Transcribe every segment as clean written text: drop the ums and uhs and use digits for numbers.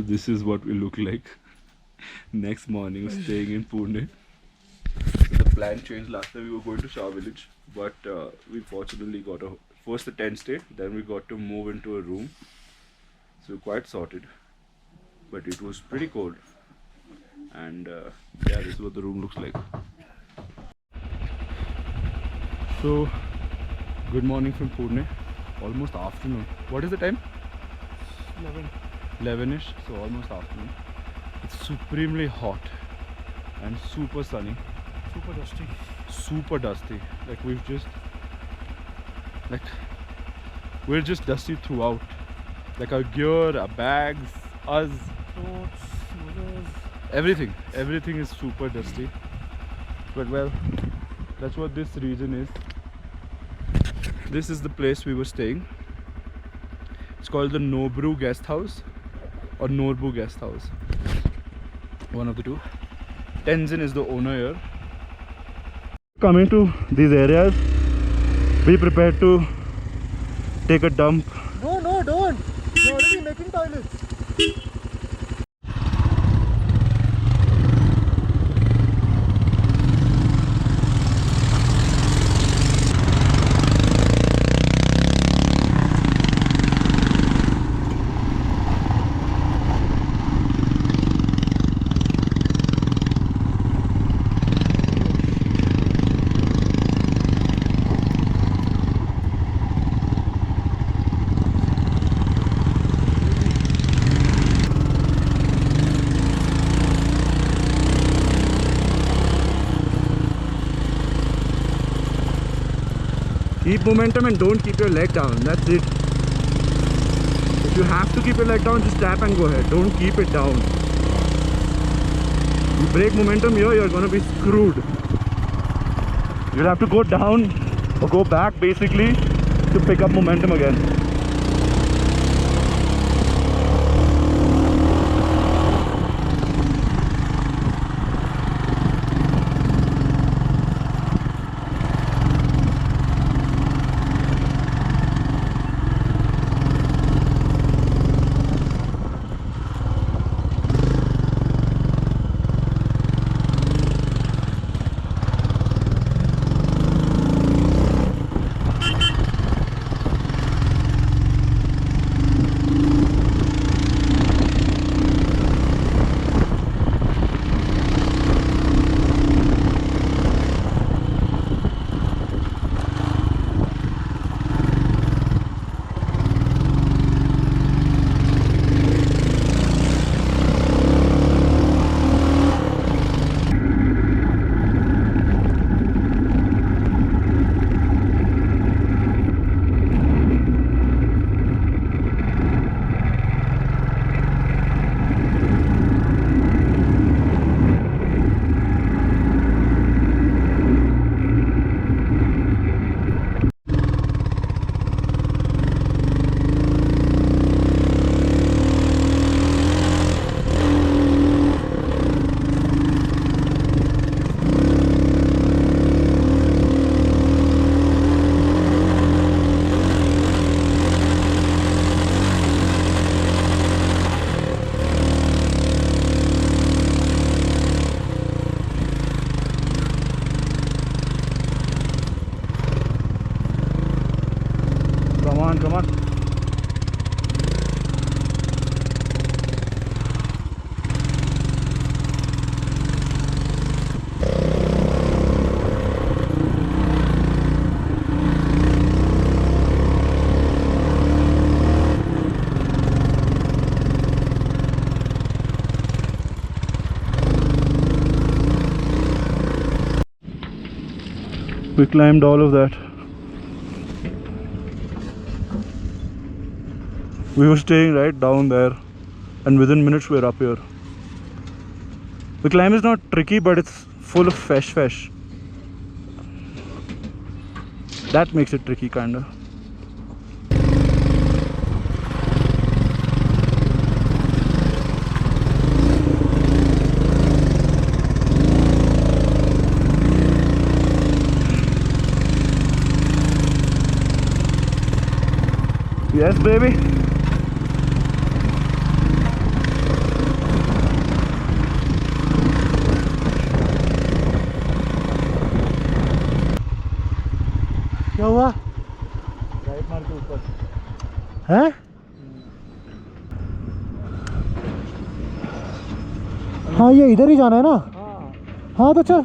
this is what we look like next morning staying in Purne. The plan changed. Last time we were going to Shah Village, but we fortunately got first the tent stay, then we got to move into a room. So we're quite sorted, but it was pretty cold. And yeah, this is what the room looks like. So good morning from Purne. Almost afternoon. What is the time? 11ish, so almost afternoon. It's supremely hot and super sunny. Super dusty. Super dusty. Like we're just dusty throughout. Like our gear, our bags, us, Clothes, everything is super dusty. But well, that's what this region is. This is the place we were staying. It's called the Nobru Guest House or Norbu Guest House. One of the two. Tenzin is the owner here. Coming to these areas, be prepared to take a dump. No, don't. You're already making toilets. Keep momentum and don't keep your leg down. That's it. If you have to keep your leg down, just tap and go ahead. Don't keep it down. You break momentum here, you're gonna be screwed. You'll have to go down or go back basically to pick up momentum again. Come on. We climbed all of that. We were staying right down there, and within minutes we're up here. The climb is not tricky, but it's full of fish. That makes it tricky, kinda. Yes, baby. क्या हुआ? Right मार के ऊपर. हैं? हाँ ये इधर ही जाना है ना? हाँ तो चल.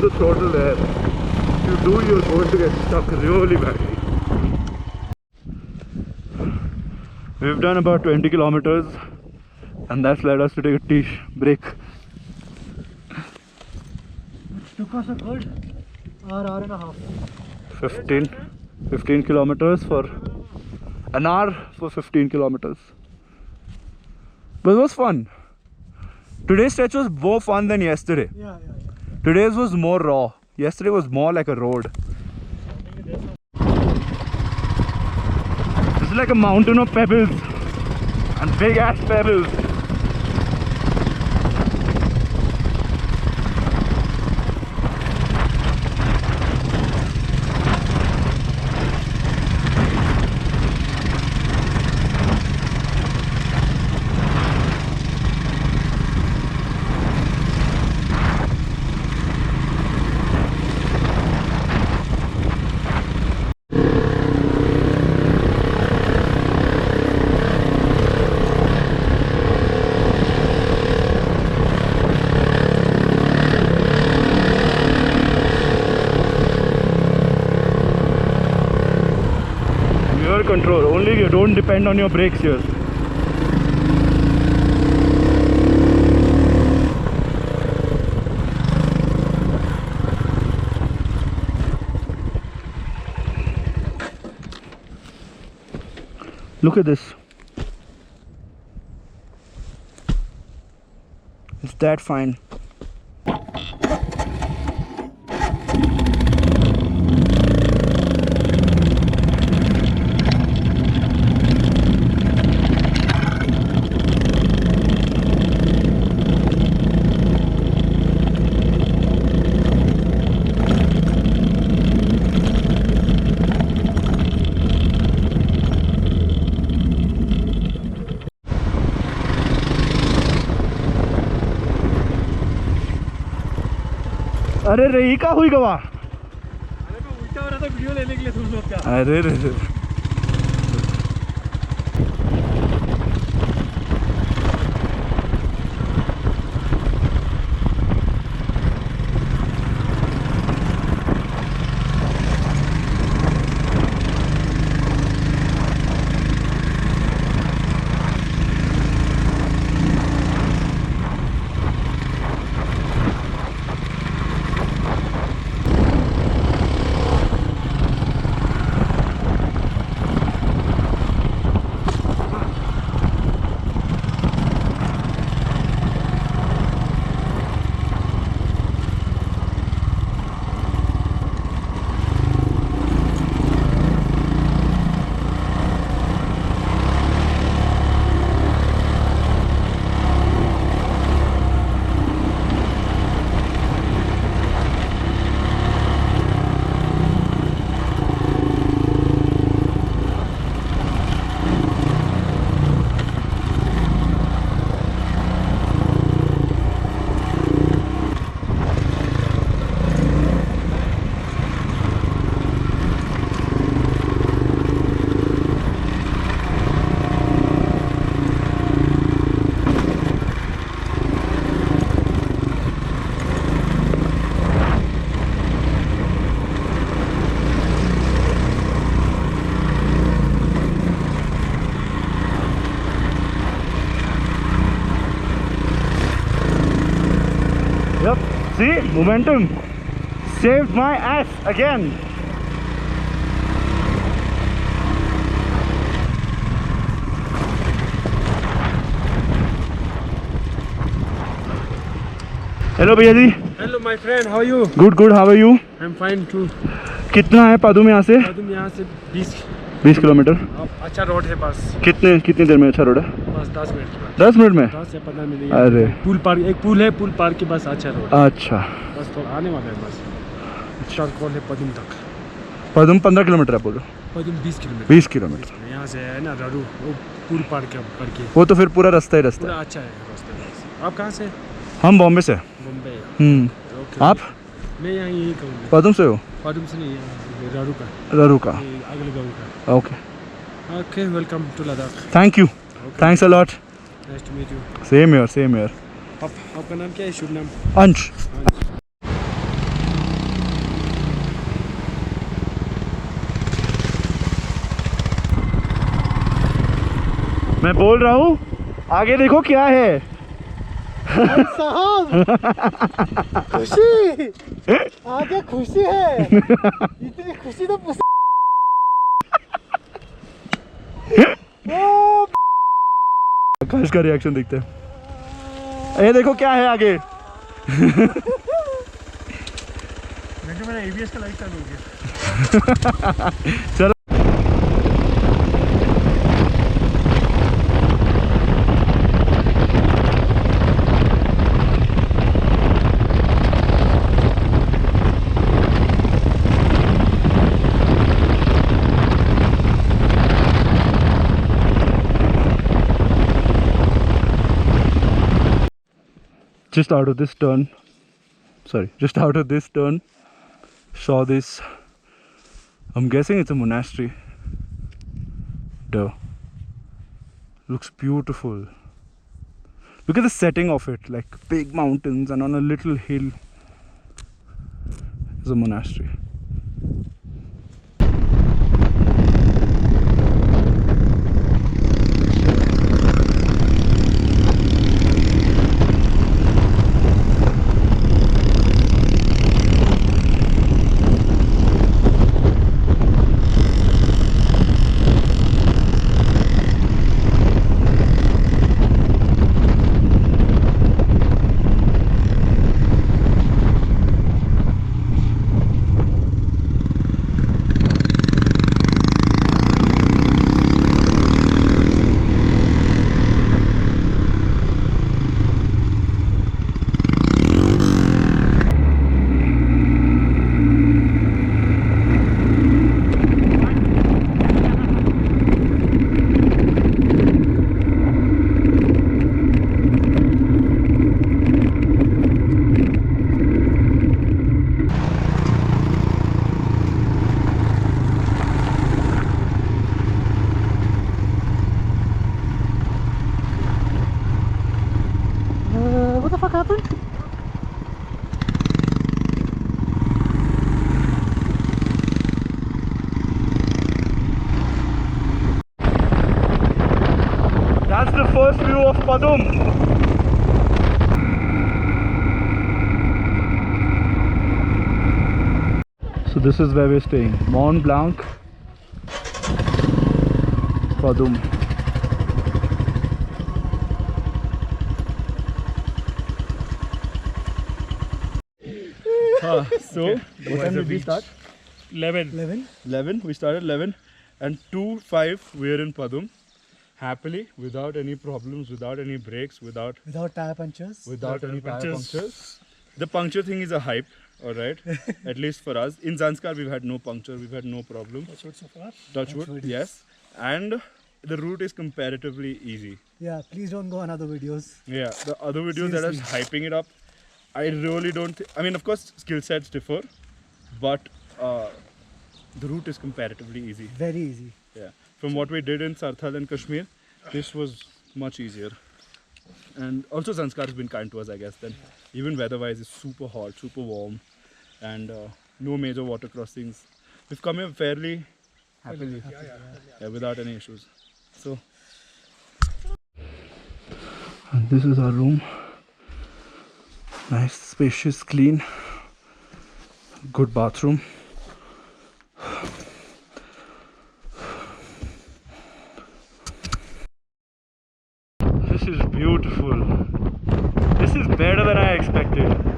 the throttle there. If you do, you're going to get stuck really badly. We've done about 20 kilometers and that's led us to take a tea break. Took us a good hour and a half. 15 kilometers for an hour for 15 kilometers. But it was fun. Today's stretch was more fun than yesterday. Yeah. Today's was more raw. Yesterday was more like a road. This is like a mountain of pebbles and big ass pebbles. control. Only you don't depend on your brakes here. Look at this. It's that fine. अरे रही का हुई गवा? अरे मैं उल्टा हो रहा था वीडियो लेने के लिए तुम लोग का। अरे रे रे। Yep, see, momentum saved my ass again. Hello भैया जी. Hello my friend, how are you? Good, how are you? I'm fine too. कितना है पादुम यहाँ से? तुम यहाँ से 20 किलोमीटर. अच्छा रोड है बस. कितनी देर में अच्छा रोड है? बस 10 मिनट के बाद. 10 मिनट में? 10 से 15 मिनट. अरे पुल पार, एक पुल है, पुल पार के बस अच्छा रोड. अच्छा, बस तो आने वाला है बस. स्टार्ट कॉल है पदुम तक. पदुम 15 किलोमीटर है बोलो? पदुम 20 किलोमीटर. 20 किलोमीटर यहाँ से है ना रारू, वो पुल पार के करके. वो तो फिर पूरा रास्ता ही रास्ता पूरा है. अच्छा है रास्ता. आप कहाँ से? हम बॉम्बे से. बॉम्बे. ओके. आप? मैं यहाँ यही कहूँगा. पदुम से हो? पदुम से नहीं, रारू का. रारू का. अगले गाँव का. Okay. Okay, welcome to Ladakh. Thank you. Okay. Thanks a lot. Nice to meet you. Same here, same here. आपका नाम क्या है? शुभ नाम? अंश. मैं बोल रहा हूँ आगे देखो क्या है. साहब खुशी, आगे खुशी है. इतनी खुशी तो आकाश का रिएक्शन देखते हैं. ये देखो क्या है आगे. मेरा ABS का लाइट चालू हो गया. चलो. Just out of this turn, saw this. I'm guessing it's a monastery. Duh. Looks beautiful. Look at the setting of it, like big mountains, and on a little hill is a monastery. happened? That's the first view of Padum. So this is where we're staying. Mont Blanc, Padum. So, what time did we start? 11. 11. We started 11 and 2:05 we're in Padum. Happily, without any problems, without any breaks, without tire punctures. Without any tire punctures. The puncture thing is a hype, alright? At least for us. In Zanskar, we've had no puncture, we've had no problem. Touch wood so far. Touch wood, yes. And the route is comparatively easy. Yeah, please don't go on other videos. Yeah, the other videos that are hyping it up, I really don't. I mean, of course, skill sets differ, but the route is comparatively easy. Very easy. Yeah. From what we did in Sarthal and Kashmir, this was much easier. And also Zanskar has been kind to us, I guess. Then even weather-wise, it's super hot, super warm, and no major water crossings. We've come here fairly happily, without any issues. So, and this is our room. Nice, spacious, clean, good bathroom. This is beautiful. This is better than I expected.